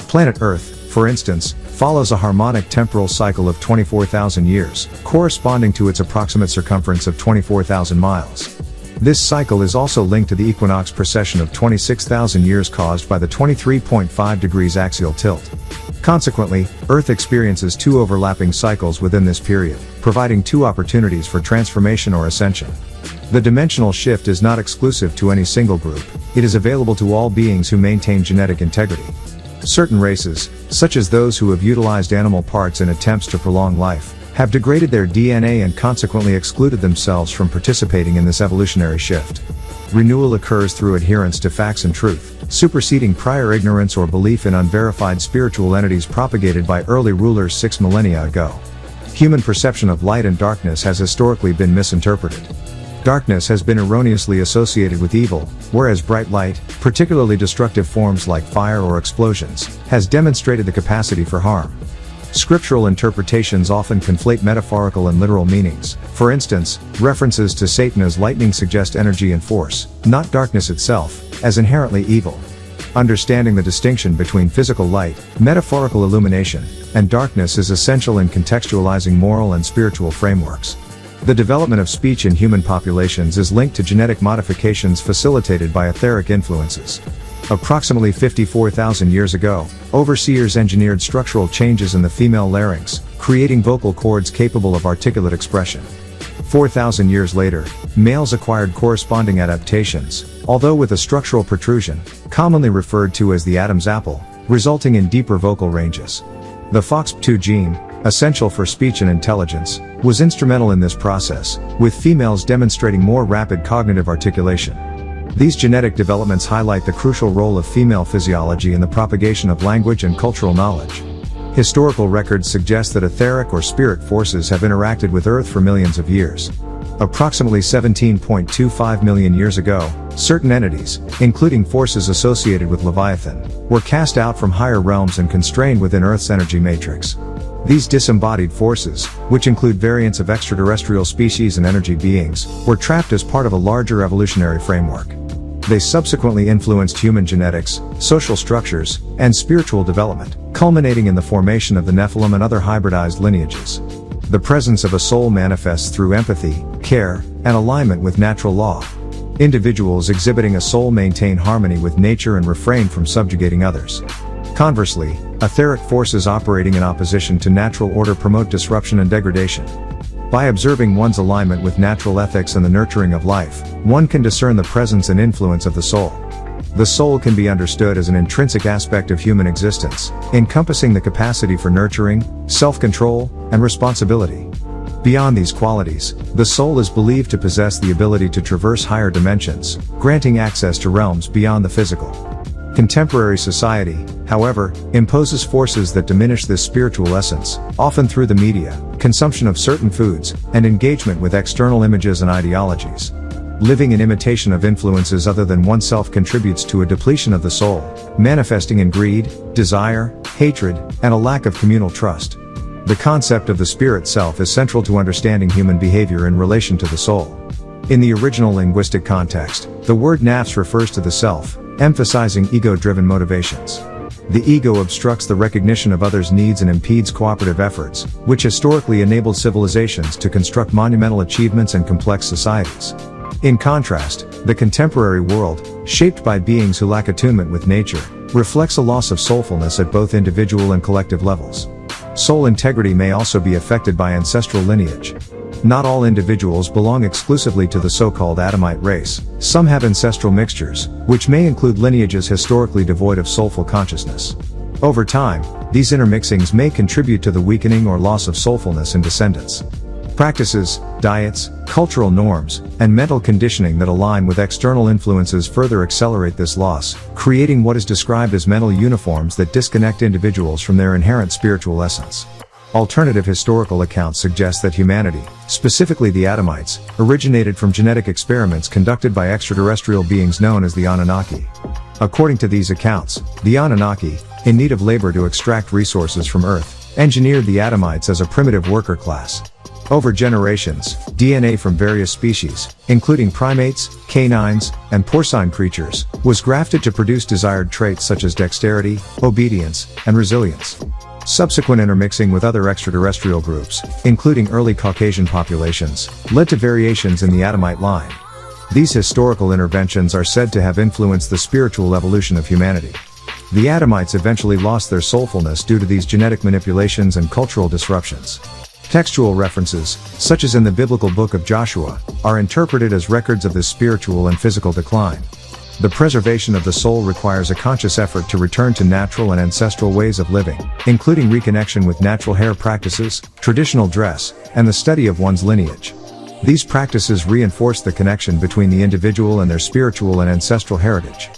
Planet Earth, for instance, follows a harmonic temporal cycle of 24,000 years, corresponding to its approximate circumference of 24,000 miles. This cycle is also linked to the equinox precession of 26,000 years caused by the 23.5 degrees axial tilt. Consequently, Earth experiences 2 overlapping cycles within this period, providing 2 opportunities for transformation or ascension. The dimensional shift is not exclusive to any single group, it is available to all beings who maintain genetic integrity. Certain races, such as those who have utilized animal parts in attempts to prolong life, have degraded their DNA and consequently excluded themselves from participating in this evolutionary shift. Renewal occurs through adherence to facts and truth, superseding prior ignorance or belief in unverified spiritual entities propagated by early rulers 6 millennia ago. Human perception of light and darkness has historically been misinterpreted. Darkness has been erroneously associated with evil, whereas bright light, particularly destructive forms like fire or explosions, has demonstrated the capacity for harm. Scriptural interpretations often conflate metaphorical and literal meanings. For instance, references to Satan as lightning suggest energy and force, not darkness itself, as inherently evil. Understanding the distinction between physical light, metaphorical illumination, and darkness is essential in contextualizing moral and spiritual frameworks. The development of speech in human populations is linked to genetic modifications facilitated by etheric influences. Approximately 54,000 years ago, overseers engineered structural changes in the female larynx, creating vocal cords capable of articulate expression. 4,000 years later, males acquired corresponding adaptations, although with a structural protrusion, commonly referred to as the Adam's apple, resulting in deeper vocal ranges. The FOXP2 gene, essential for speech and intelligence, was instrumental in this process, with females demonstrating more rapid cognitive articulation. These genetic developments highlight the crucial role of female physiology in the propagation of language and cultural knowledge. Historical records suggest that etheric or spirit forces have interacted with Earth for millions of years. Approximately 17.25 million years ago, certain entities, including forces associated with Leviathan, were cast out from higher realms and constrained within Earth's energy matrix. These disembodied forces, which include variants of extraterrestrial species and energy beings, were trapped as part of a larger evolutionary framework. They subsequently influenced human genetics, social structures, and spiritual development, culminating in the formation of the Nephilim and other hybridized lineages. The presence of a soul manifests through empathy, care, and alignment with natural law. Individuals exhibiting a soul maintain harmony with nature and refrain from subjugating others. Conversely, etheric forces operating in opposition to natural order promote disruption and degradation. By observing one's alignment with natural ethics and the nurturing of life, one can discern the presence and influence of the soul. The soul can be understood as an intrinsic aspect of human existence, encompassing the capacity for nurturing, self-control, and responsibility. Beyond these qualities, the soul is believed to possess the ability to traverse higher dimensions, granting access to realms beyond the physical. Contemporary society, however, imposes forces that diminish this spiritual essence, often through the media, consumption of certain foods, and engagement with external images and ideologies. Living in imitation of influences other than oneself contributes to a depletion of the soul, manifesting in greed, desire, hatred, and a lack of communal trust. The concept of the spirit self is central to understanding human behavior in relation to the soul. In the original linguistic context, the word nafs refers to the self, emphasizing ego-driven motivations. The ego obstructs the recognition of others' needs and impedes cooperative efforts, which historically enabled civilizations to construct monumental achievements and complex societies. In contrast, the contemporary world, shaped by beings who lack attunement with nature, reflects a loss of soulfulness at both individual and collective levels. Soul integrity may also be affected by ancestral lineage. Not all individuals belong exclusively to the so-called Adamite race. Some have ancestral mixtures, which may include lineages historically devoid of soulful consciousness. Over time, these intermixings may contribute to the weakening or loss of soulfulness in descendants. Practices, diets, cultural norms, and mental conditioning that align with external influences further accelerate this loss, creating what is described as mental uniforms that disconnect individuals from their inherent spiritual essence. Alternative historical accounts suggest that humanity, specifically the Adamites, originated from genetic experiments conducted by extraterrestrial beings known as the Anunnaki. According to these accounts, the Anunnaki, in need of labor to extract resources from Earth, engineered the Adamites as a primitive worker class. Over generations, DNA from various species, including primates, canines, and porcine creatures, was grafted to produce desired traits such as dexterity, obedience, and resilience. Subsequent intermixing with other extraterrestrial groups, including early Caucasian populations, led to variations in the Adamite line. These historical interventions are said to have influenced the spiritual evolution of humanity. The Adamites eventually lost their soulfulness due to these genetic manipulations and cultural disruptions. Textual references, such as in the biblical book of Joshua, are interpreted as records of this spiritual and physical decline. The preservation of the soul requires a conscious effort to return to natural and ancestral ways of living, including reconnection with natural hair practices, traditional dress, and the study of one's lineage. These practices reinforce the connection between the individual and their spiritual and ancestral heritage.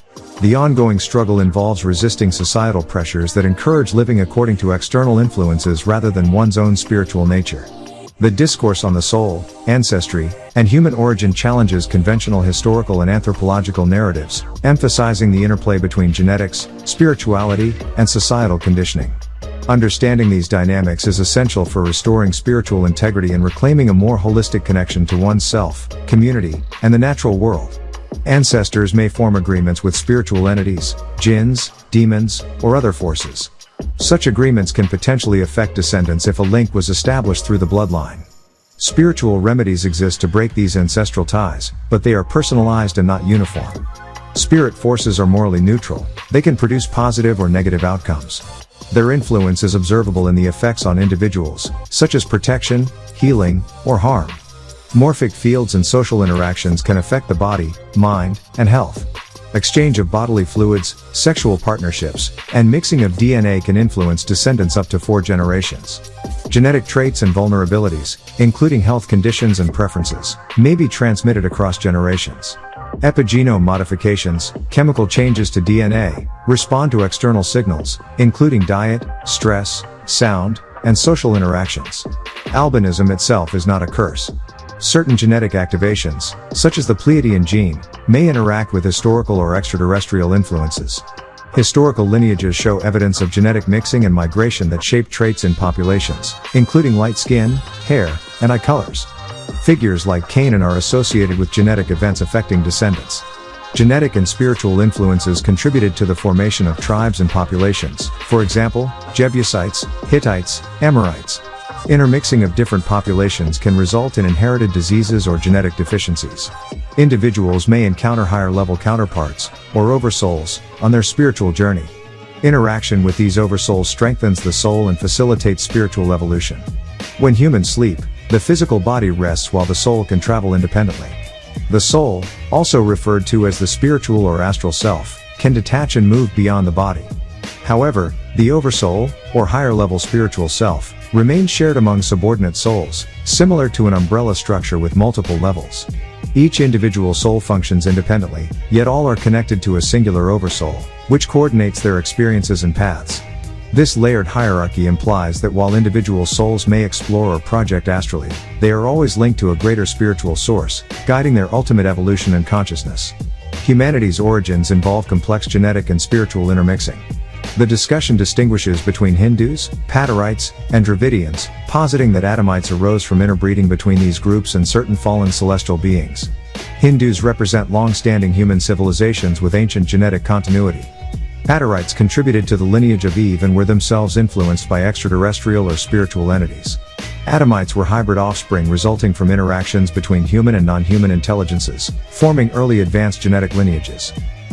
The ongoing struggle involves resisting societal pressures that encourage living according to external influences rather than one's own spiritual nature. The discourse on the soul, ancestry, and human origin challenges conventional historical and anthropological narratives, emphasizing the interplay between genetics, spirituality, and societal conditioning. Understanding these dynamics is essential for restoring spiritual integrity and reclaiming a more holistic connection to oneself, community, and the natural world. Ancestors may form agreements with spiritual entities, jinns, demons, or other forces. Such agreements can potentially affect descendants if a link was established through the bloodline. Spiritual remedies exist to break these ancestral ties, but they are personalized and not uniform. Spirit forces are morally neutral. They can produce positive or negative outcomes. Their influence is observable in the effects on individuals, such as protection, healing, or harm. Morphic fields and social interactions can affect the body, mind, and health. Exchange of bodily fluids, sexual partnerships, and mixing of DNA can influence descendants up to 4 generations. Genetic traits and vulnerabilities, including health conditions and preferences, may be transmitted across generations. Epigenome modifications, chemical changes to DNA, respond to external signals, including diet, stress, sound, and social interactions. Albinism itself is not a curse. Certain genetic activations, such as the Pleiadian gene, may interact with historical or extraterrestrial influences. Historical lineages show evidence of genetic mixing and migration that shape traits in populations, including light skin, hair, and eye colors. Figures like Canaan are associated with genetic events affecting descendants. Genetic and spiritual influences contributed to the formation of tribes and populations, for example, Jebusites, Hittites, Amorites. Intermixing of different populations can result in inherited diseases or genetic deficiencies. Individuals may encounter higher-level counterparts, or oversouls, on their spiritual journey. Interaction with these oversouls strengthens the soul and facilitates spiritual evolution. When humans sleep, the physical body rests while the soul can travel independently. The soul, also referred to as the spiritual or astral self, can detach and move beyond the body. However, the oversoul, or higher-level spiritual self, remains shared among subordinate souls, similar to an umbrella structure with multiple levels. Each individual soul functions independently, yet all are connected to a singular oversoul, which coordinates their experiences and paths. This layered hierarchy implies that while individual souls may explore or project astrally, they are always linked to a greater spiritual source, guiding their ultimate evolution and consciousness. Humanity's origins involve complex genetic and spiritual intermixing. The discussion distinguishes between Hindus, Patarites, and Dravidians, positing that Adamites arose from interbreeding between these groups and certain fallen celestial beings. Hindus represent long-standing human civilizations with ancient genetic continuity. Patarites contributed to the lineage of Eve and were themselves influenced by extraterrestrial or spiritual entities. Adamites were hybrid offspring resulting from interactions between human and non-human intelligences, forming early advanced genetic lineages.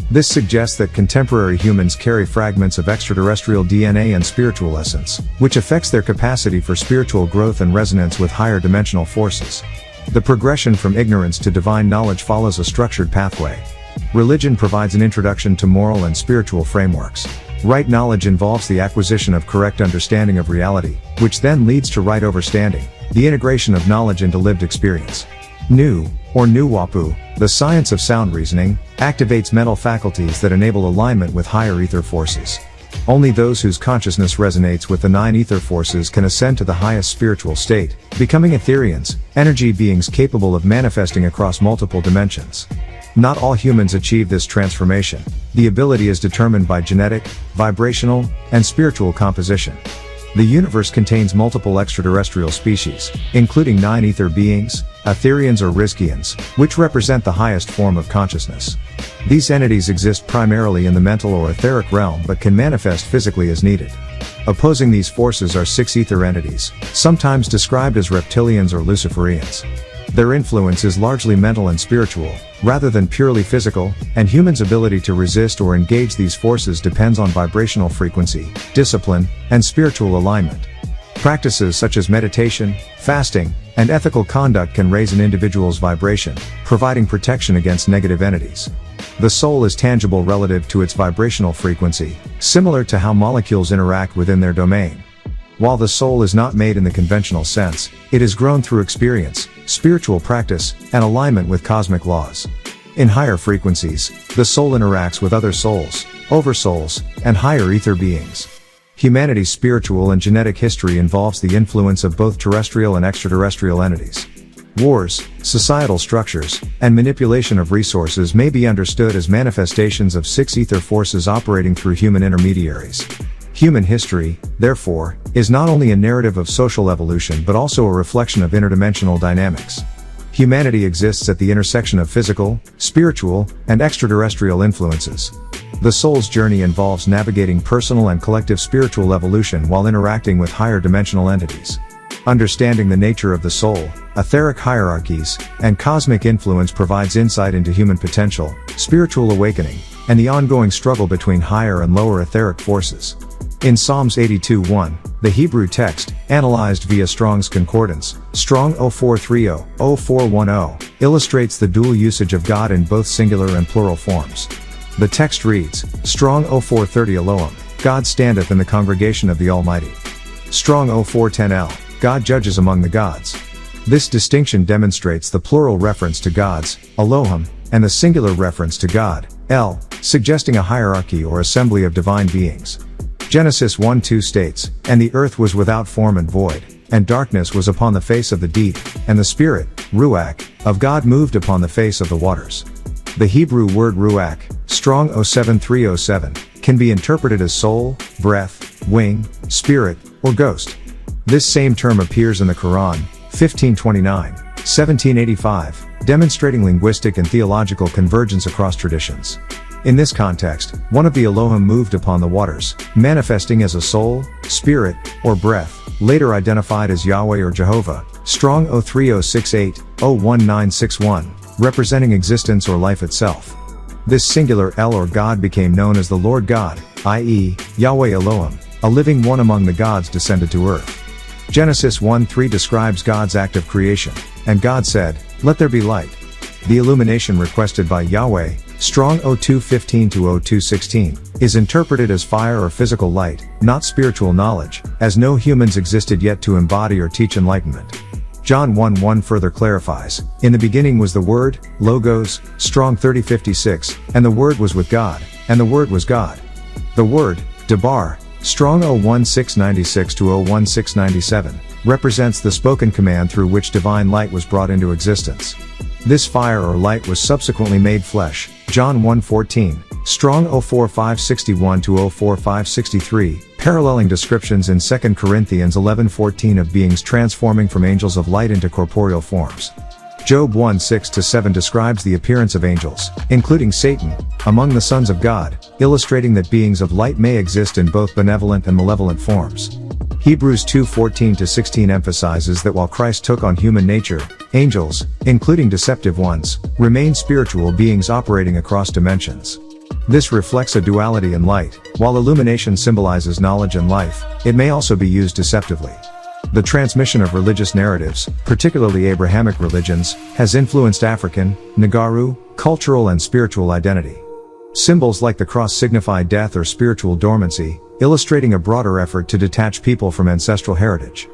This suggests that contemporary humans carry fragments of extraterrestrial DNA and spiritual essence, which affects their capacity for spiritual growth and resonance with higher dimensional forces. The progression from ignorance to divine knowledge follows a structured pathway. Religion provides an introduction to moral and spiritual frameworks. Right knowledge involves the acquisition of correct understanding of reality, which then leads to right overstanding, the integration of knowledge into lived experience. Nu, or NWPU, the science of sound reasoning, activates mental faculties that enable alignment with higher ether forces. Only those whose consciousness resonates with the 9 ether forces can ascend to the highest spiritual state, becoming Etherians, energy beings capable of manifesting across multiple dimensions. Not all humans achieve this transformation. The ability is determined by genetic, vibrational, and spiritual composition. The universe contains multiple extraterrestrial species, including 9 ether beings, Etherians or Rizkians, which represent the highest form of consciousness. These entities exist primarily in the mental or etheric realm but can manifest physically as needed. Opposing these forces are 6 ether entities, sometimes described as reptilians or Luciferians. Their influence is largely mental and spiritual, rather than purely physical, and humans' ability to resist or engage these forces depends on vibrational frequency, discipline, and spiritual alignment. Practices such as meditation, fasting, and ethical conduct can raise an individual's vibration, providing protection against negative entities. The soul is tangible relative to its vibrational frequency, similar to how molecules interact within their domain. While the soul is not made in the conventional sense, it is grown through experience, spiritual practice, and alignment with cosmic laws. In higher frequencies, the soul interacts with other souls, oversouls, and higher ether beings. Humanity's spiritual and genetic history involves the influence of both terrestrial and extraterrestrial entities. Wars, societal structures, and manipulation of resources may be understood as manifestations of 6 ether forces operating through human intermediaries. Human history, therefore, is not only a narrative of social evolution but also a reflection of interdimensional dynamics. Humanity exists at the intersection of physical, spiritual, and extraterrestrial influences. The soul's journey involves navigating personal and collective spiritual evolution while interacting with higher dimensional entities. Understanding the nature of the soul, etheric hierarchies, and cosmic influence provides insight into human potential, spiritual awakening, and the ongoing struggle between higher and lower etheric forces. In Psalms 82:1, The Hebrew text, analyzed via Strong's Concordance, Strong 0430-0410, illustrates the dual usage of God in both singular and plural forms. The text reads, Strong 0430 Elohim, God standeth in the congregation of the Almighty. Strong 0410L, God judges among the gods. This distinction demonstrates the plural reference to gods, Elohim, and the singular reference to God, El, suggesting a hierarchy or assembly of divine beings. Genesis 1:2 states, And the earth was without form and void, and darkness was upon the face of the deep, and the Spirit, Ruach, of God moved upon the face of the waters. The Hebrew word Ruach, Strong 07307, can be interpreted as soul, breath, wing, spirit, or ghost. This same term appears in the Quran, 1529, 1785, demonstrating linguistic and theological convergence across traditions. In this context, one of the Elohim moved upon the waters, manifesting as a soul, spirit, or breath, later identified as Yahweh or Jehovah, Strong 03068-01961, representing existence or life itself. This singular El or God became known as the Lord God, i.e., Yahweh Elohim, a living one among the gods descended to earth. Genesis 1:3 describes God's act of creation, and God said, Let there be light. The illumination requested by Yahweh, Strong 0215-0216, is interpreted as fire or physical light, not spiritual knowledge, as no humans existed yet to embody or teach enlightenment. John 1:1 further clarifies, In the beginning was the Word, Logos, Strong 3056, and the Word was with God, and the Word was God. The Word, Debar, Strong 01696-01697, represents the spoken command through which divine light was brought into existence. This fire or light was subsequently made flesh, John 1:14, Strong 04561-04563, paralleling descriptions in 2 Corinthians 11:14 of beings transforming from angels of light into corporeal forms. Job 1:6-7 describes the appearance of angels, including Satan, among the sons of God, illustrating that beings of light may exist in both benevolent and malevolent forms. Hebrews 2:14-16 emphasizes that while Christ took on human nature, angels, including deceptive ones, remain spiritual beings operating across dimensions. This reflects a duality in light. While illumination symbolizes knowledge and life, it may also be used deceptively. The transmission of religious narratives, particularly Abrahamic religions, has influenced African, Nagaru, cultural and spiritual identity. Symbols like the cross signify death or spiritual dormancy, illustrating a broader effort to detach people from ancestral heritage.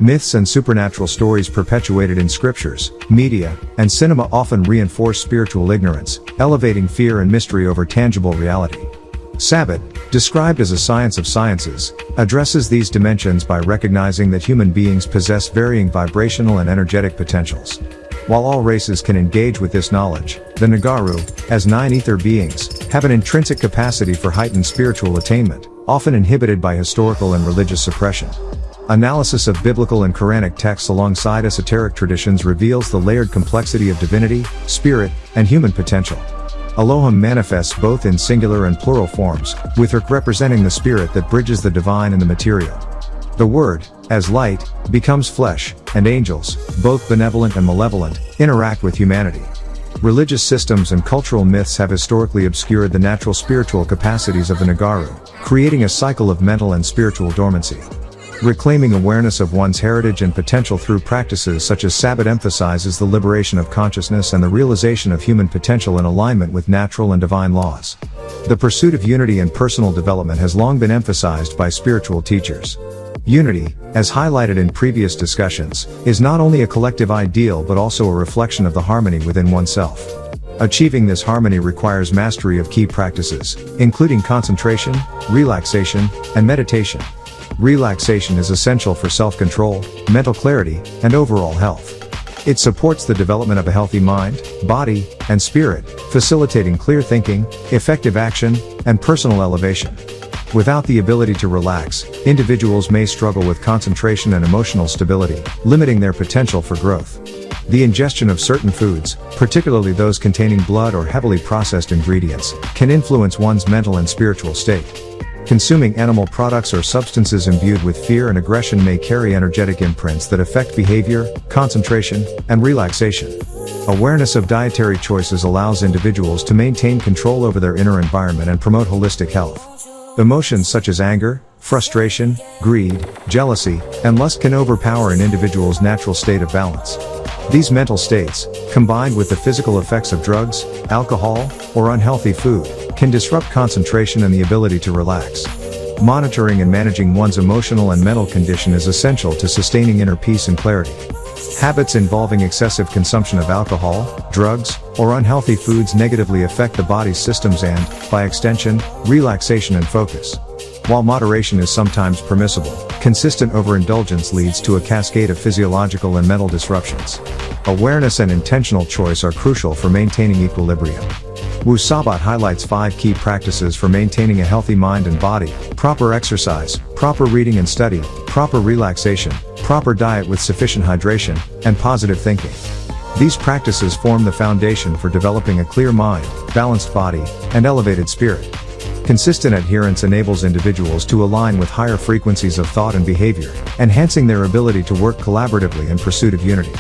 Myths and supernatural stories perpetuated in scriptures, media, and cinema often reinforce spiritual ignorance, elevating fear and mystery over tangible reality. SABAT, described as a science of sciences, addresses these dimensions by recognizing that human beings possess varying vibrational and energetic potentials. While all races can engage with this knowledge, the Nagaru, as nine ether beings, have an intrinsic capacity for heightened spiritual attainment, often inhibited by historical and religious suppression. Analysis of biblical and Quranic texts alongside esoteric traditions reveals the layered complexity of divinity, spirit, and human potential. Elohim manifests both in singular and plural forms, with Rik representing the spirit that bridges the divine and the material. The Word, as light, becomes flesh, and angels, both benevolent and malevolent, interact with humanity. Religious systems and cultural myths have historically obscured the natural spiritual capacities of the Nagaru, creating a cycle of mental and spiritual dormancy. Reclaiming awareness of one's heritage and potential through practices such as SABAT emphasizes the liberation of consciousness and the realization of human potential in alignment with natural and divine laws. The pursuit of unity and personal development has long been emphasized by spiritual teachers. Unity, as highlighted in previous discussions, is not only a collective ideal but also a reflection of the harmony within oneself. Achieving this harmony requires mastery of key practices, including concentration, relaxation, and meditation. Relaxation is essential for self-control, mental clarity, and overall health. It supports the development of a healthy mind, body, and spirit, facilitating clear thinking, effective action, and personal elevation. Without the ability to relax, individuals may struggle with concentration and emotional stability, limiting their potential for growth. The ingestion of certain foods, particularly those containing blood or heavily processed ingredients, can influence one's mental and spiritual state. Consuming animal products or substances imbued with fear and aggression may carry energetic imprints that affect behavior, concentration, and relaxation. Awareness of dietary choices allows individuals to maintain control over their inner environment and promote holistic health. Emotions such as anger, frustration, greed, jealousy, and lust can overpower an individual's natural state of balance. These mental states, combined with the physical effects of drugs, alcohol, or unhealthy food, can disrupt concentration and the ability to relax. Monitoring and managing one's emotional and mental condition is essential to sustaining inner peace and clarity. Habits involving excessive consumption of alcohol, drugs, or unhealthy foods negatively affect the body's systems and, by extension, relaxation and focus. While moderation is sometimes permissible, consistent overindulgence leads to a cascade of physiological and mental disruptions. Awareness and intentional choice are crucial for maintaining equilibrium. Wu-Sabat highlights 5 key practices for maintaining a healthy mind and body: proper exercise, proper reading and study, proper relaxation, proper diet with sufficient hydration, and positive thinking. These practices form the foundation for developing a clear mind, balanced body, and elevated spirit. Consistent adherence enables individuals to align with higher frequencies of thought and behavior, enhancing their ability to work collaboratively in pursuit of unity.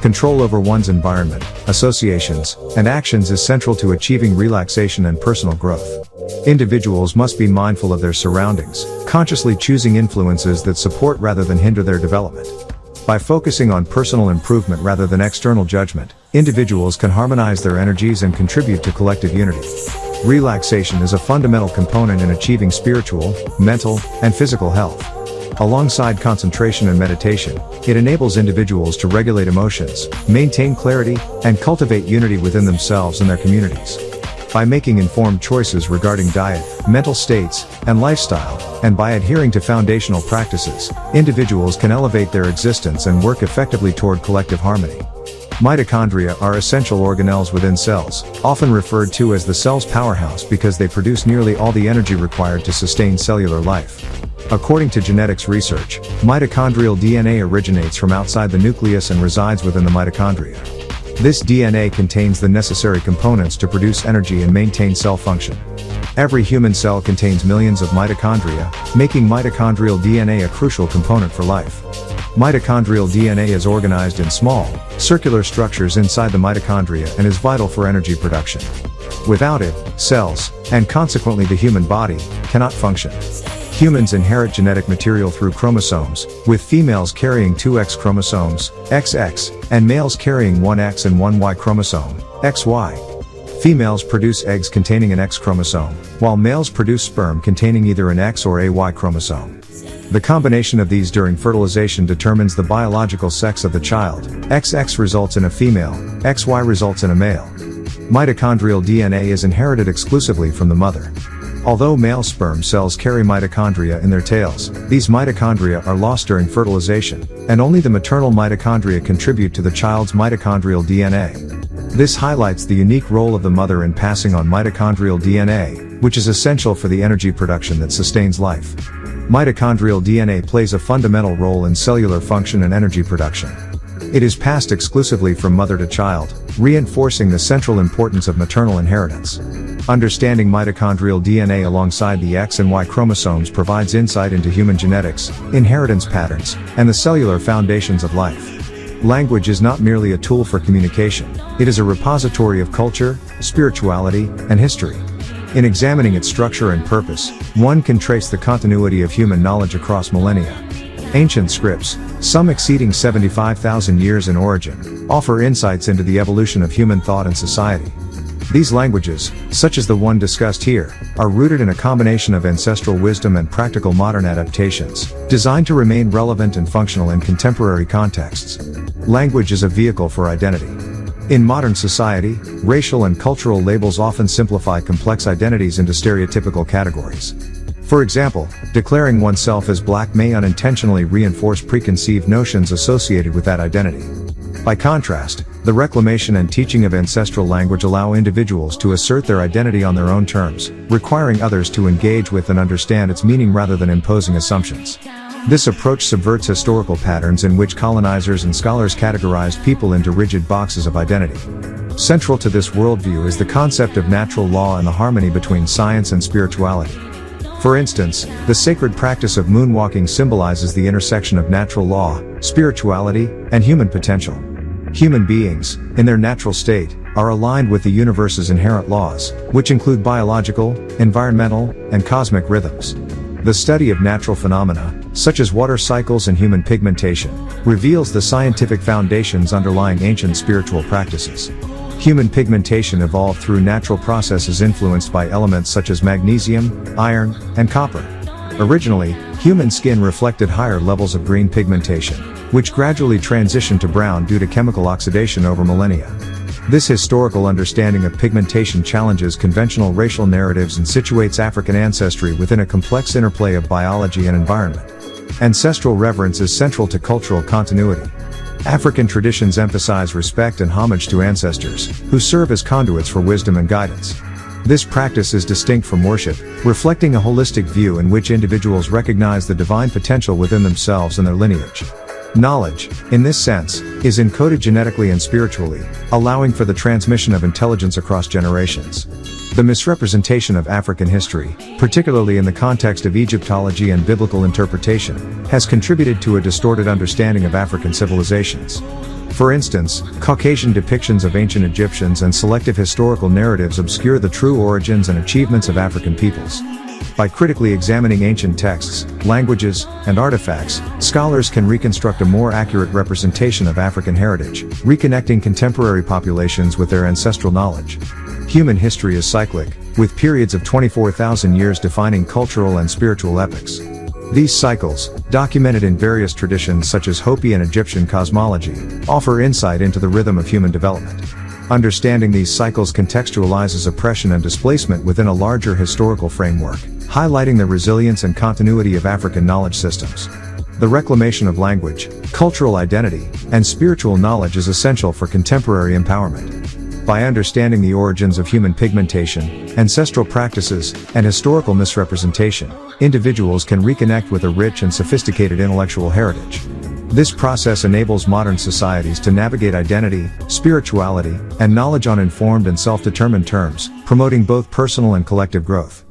Control over one's environment, associations, and actions is central to achieving relaxation and personal growth. Individuals must be mindful of their surroundings, consciously choosing influences that support rather than hinder their development. By focusing on personal improvement rather than external judgment, individuals can harmonize their energies and contribute to collective unity. Relaxation is a fundamental component in achieving spiritual, mental, and physical health. Alongside concentration and meditation, it enables individuals to regulate emotions, maintain clarity, and cultivate unity within themselves and their communities. By making informed choices regarding diet, mental states, and lifestyle, and by adhering to foundational practices, individuals can elevate their existence and work effectively toward collective harmony. Mitochondria are essential organelles within cells, often referred to as the cell's powerhouse because they produce nearly all the energy required to sustain cellular life. According to genetics research, mitochondrial DNA originates from outside the nucleus and resides within the mitochondria. This DNA contains the necessary components to produce energy and maintain cell function. Every human cell contains millions of mitochondria, making mitochondrial DNA a crucial component for life. Mitochondrial DNA is organized in small, circular structures inside the mitochondria and is vital for energy production. Without it, cells, and consequently the human body, cannot function. Humans inherit genetic material through chromosomes, with females carrying 2 X chromosomes, XX, and males carrying 1 X and 1 Y chromosome, XY. Females produce eggs containing an X chromosome, while males produce sperm containing either an X or a Y chromosome. The combination of these during fertilization determines the biological sex of the child. XX results in a female, XY results in a male. Mitochondrial DNA is inherited exclusively from the mother. Although male sperm cells carry mitochondria in their tails, these mitochondria are lost during fertilization, and only the maternal mitochondria contribute to the child's mitochondrial DNA. This highlights the unique role of the mother in passing on mitochondrial DNA, which is essential for the energy production that sustains life. Mitochondrial DNA plays a fundamental role in cellular function and energy production. It is passed exclusively from mother to child, reinforcing the central importance of maternal inheritance. Understanding mitochondrial DNA alongside the X and Y chromosomes provides insight into human genetics, inheritance patterns, and the cellular foundations of life. Language is not merely a tool for communication, it is a repository of culture, spirituality, and history. In examining its structure and purpose, one can trace the continuity of human knowledge across millennia. Ancient scripts, some exceeding 75,000 years in origin, offer insights into the evolution of human thought and society. These languages, such as the one discussed here, are rooted in a combination of ancestral wisdom and practical modern adaptations, designed to remain relevant and functional in contemporary contexts. Language is a vehicle for identity. In modern society, racial and cultural labels often simplify complex identities into stereotypical categories. For example, declaring oneself as black may unintentionally reinforce preconceived notions associated with that identity. By contrast, the reclamation and teaching of ancestral language allow individuals to assert their identity on their own terms, requiring others to engage with and understand its meaning rather than imposing assumptions. This approach subverts historical patterns in which colonizers and scholars categorized people into rigid boxes of identity. Central to this worldview is the concept of natural law and the harmony between science and spirituality. For instance, the sacred practice of moonwalking symbolizes the intersection of natural law, spirituality, and human potential. Human beings, in their natural state, are aligned with the universe's inherent laws, which include biological, environmental, and cosmic rhythms. The study of natural phenomena, such as water cycles and human pigmentation, reveals the scientific foundations underlying ancient spiritual practices. Human pigmentation evolved through natural processes influenced by elements such as magnesium, iron, and copper. Originally, human skin reflected higher levels of green pigmentation, which gradually transitioned to brown due to chemical oxidation over millennia. This historical understanding of pigmentation challenges conventional racial narratives and situates African ancestry within a complex interplay of biology and environment. Ancestral reverence is central to cultural continuity. African traditions emphasize respect and homage to ancestors, who serve as conduits for wisdom and guidance. This practice is distinct from worship, reflecting a holistic view in which individuals recognize the divine potential within themselves and their lineage. Knowledge, in this sense, is encoded genetically and spiritually, allowing for the transmission of intelligence across generations. The misrepresentation of African history, particularly in the context of Egyptology and biblical interpretation, has contributed to a distorted understanding of African civilizations. For instance, Caucasian depictions of ancient Egyptians and selective historical narratives obscure the true origins and achievements of African peoples. By critically examining ancient texts, languages, and artifacts, scholars can reconstruct a more accurate representation of African heritage, reconnecting contemporary populations with their ancestral knowledge. Human history is cyclic, with periods of 24,000 years defining cultural and spiritual epochs. These cycles, documented in various traditions such as Hopi and Egyptian cosmology, offer insight into the rhythm of human development. Understanding these cycles contextualizes oppression and displacement within a larger historical framework, highlighting the resilience and continuity of African knowledge systems. The reclamation of language, cultural identity, and spiritual knowledge is essential for contemporary empowerment. By understanding the origins of human pigmentation, ancestral practices, and historical misrepresentation, individuals can reconnect with a rich and sophisticated intellectual heritage. This process enables modern societies to navigate identity, spirituality, and knowledge on informed and self-determined terms, promoting both personal and collective growth.